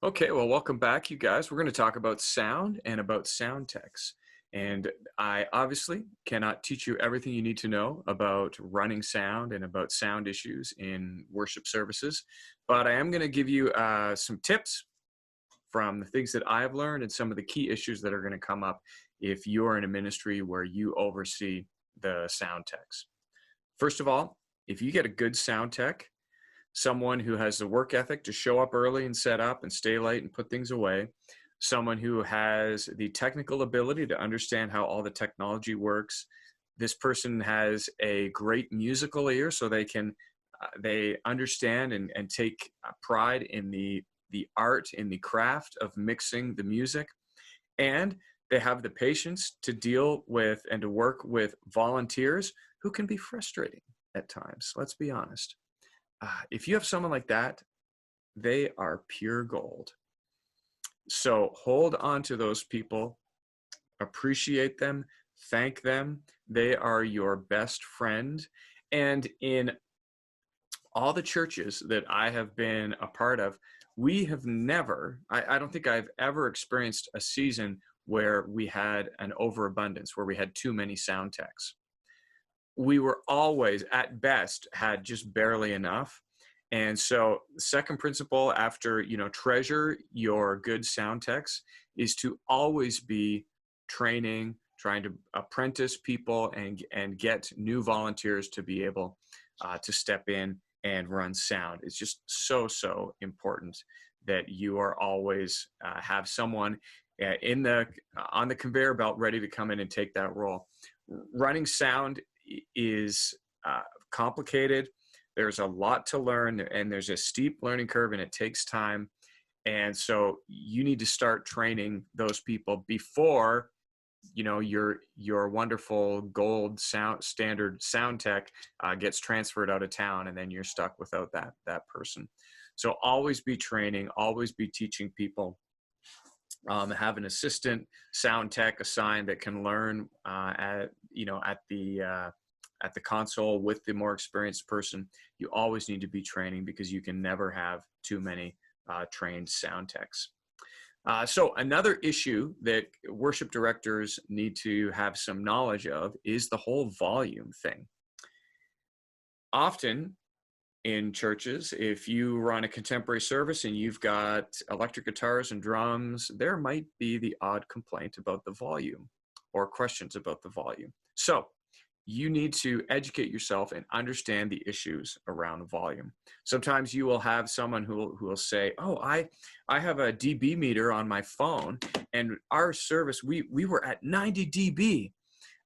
Okay, well, welcome back, you guys. We're going to talk about sound and about sound techs. And I obviously cannot teach you everything you need to know about running sound and about sound issues in worship services, but I am going to give you some tips from the things that I've learned and some of the key issues that are going to come up if you're in a ministry where you oversee the sound techs. First of all, if you get a good sound tech, someone who has the work ethic to show up early and set up and stay late and put things away, someone who has the technical ability to understand how all the technology works. This person has a great musical ear, so they understand and take pride in the art, in the craft of mixing the music, and they have the patience to deal with and to work with volunteers who can be frustrating at times. Let's be honest. If you have someone like that, they are pure gold. So hold on to those people, appreciate them, thank them. They are your best friend. And in all the churches that I have been a part of, we have never, I don't think I've ever experienced a season where we had an overabundance, where we had too many sound techs. We were always, at best, had just barely enough. And so the second principle after, treasure your good sound techs is to always be training, trying to apprentice people and get new volunteers to be able to step in and run sound. It's just so important that you are always have someone on the conveyor belt ready to come in and take that role. Running sound is complicated. There's a lot to learn, and there's a steep learning curve, and it takes time. And so you need to start training those people before your wonderful gold standard sound tech gets transferred out of town, and then you're stuck without that person. So always be training, always be teaching people. Have an assistant sound tech assigned that can learn at the console with the more experienced person. You always need to be training because you can never have too many trained sound techs. So another issue that worship directors need to have some knowledge of is the whole volume thing. Often in churches, if you run a contemporary service and you've got electric guitars and drums, there might be the odd complaint about the volume or questions about the volume. So you need to educate yourself and understand the issues around volume. Sometimes you will have someone who will say, oh, I have a dB meter on my phone, and our service, we were at 90 dB.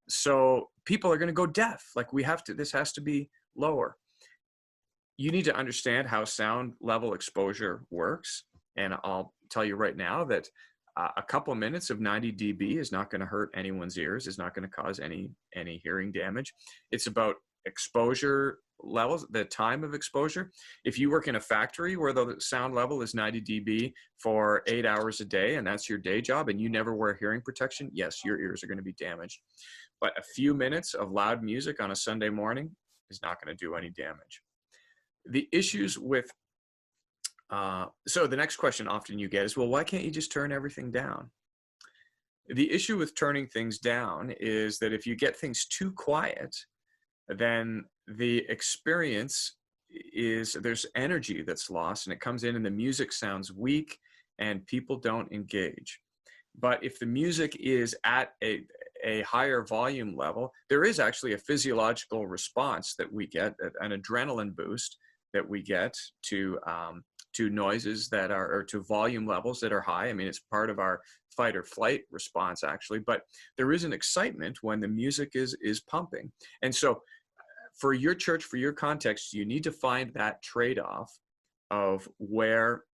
So people are going to go deaf. Like this has to be lower. You need to understand how sound level exposure works. And I'll tell you right now that a couple of minutes of 90 dB is not going to hurt anyone's ears. It's not going to cause any hearing damage. It's about exposure levels, the time of exposure. If you work in a factory where the sound level is 90 dB for 8 hours a day, and that's your day job, and you never wear hearing protection, yes, your ears are going to be damaged. But a few minutes of loud music on a Sunday morning is not going to do any damage. The issues with so the next question often you get is, well, why can't you just turn everything down? The issue with turning things down is that if you get things too quiet, then the experience is there's energy that's lost, and it comes in and the music sounds weak and people don't engage. But if the music is at a higher volume level, there is actually a physiological response that we get, an adrenaline boost that we get to noises that are, or to volume levels that are high. I mean, it's part of our fight or flight response, actually, but there is an excitement when the music is pumping. And so for your church, for your context, you need to find that trade-off of where,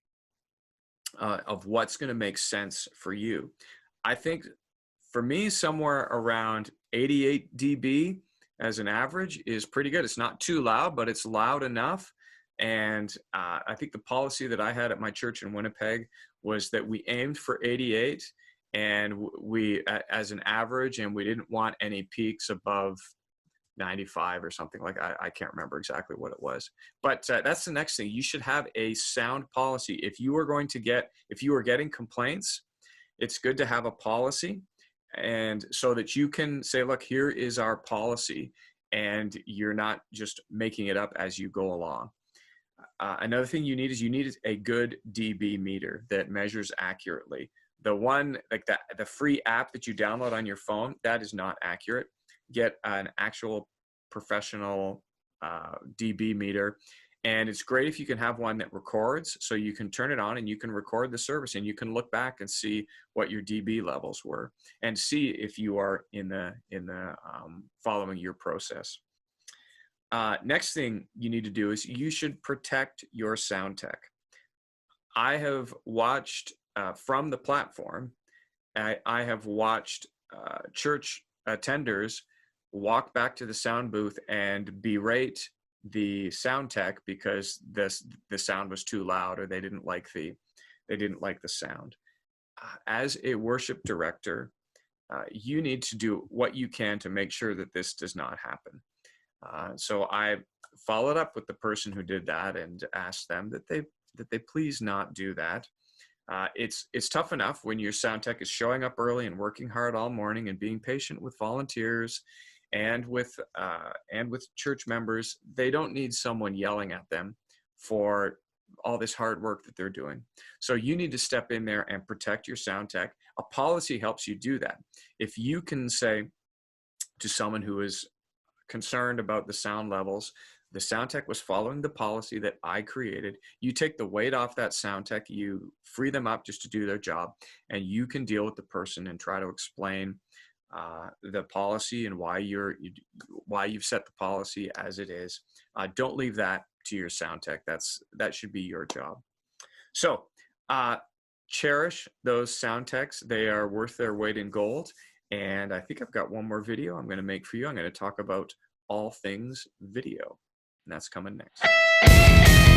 of what's going to make sense for you. I think for me, somewhere around 88 dB as an average is pretty good. It's not too loud, but it's loud enough. And I think the policy that I had at my church in Winnipeg was that we aimed for 88 and we as an average, and we didn't want any peaks above 95 or something like. I can't remember exactly what it was, but that's the next thing. You should have a sound policy. If you are getting complaints, it's good to have a policy, and so that you can say, look, here is our policy, and you're not just making it up as you go along. Another thing you need is a good dB meter that measures accurately. The one like that, the free app that you download on your phone, that is not accurate. Get an actual professional dB meter. And it's great if you can have one that records, so you can turn it on and you can record the service, and you can look back and see what your dB levels were and see if you are in the following your process. Next thing you need to do is you should protect your sound tech. I have watched from the platform, I have watched church attenders walk back to the sound booth and berate the sound tech because the sound was too loud, or they didn't like the sound. As a worship director, you need to do what you can to make sure that this does not happen. So I followed up with the person who did that and asked them that they please not do that. It's tough enough when your sound tech is showing up early and working hard all morning and being patient with volunteers and with church members. They don't need someone yelling at them for all this hard work that they're doing. So you need to step in there and protect your sound tech. A policy helps you do that. If you can say to someone who is concerned about the sound levels, the sound tech was following the policy that I created, you take the weight off that sound tech, you free them up just to do their job, and you can deal with the person and try to explain the policy and why you've set the policy as it is. Don't leave that to your sound tech. That should be your job. So cherish those sound techs. They are worth their weight in gold. And I think I've got one more video I'm going to make for you. I'm going to talk about all things video, and that's coming next.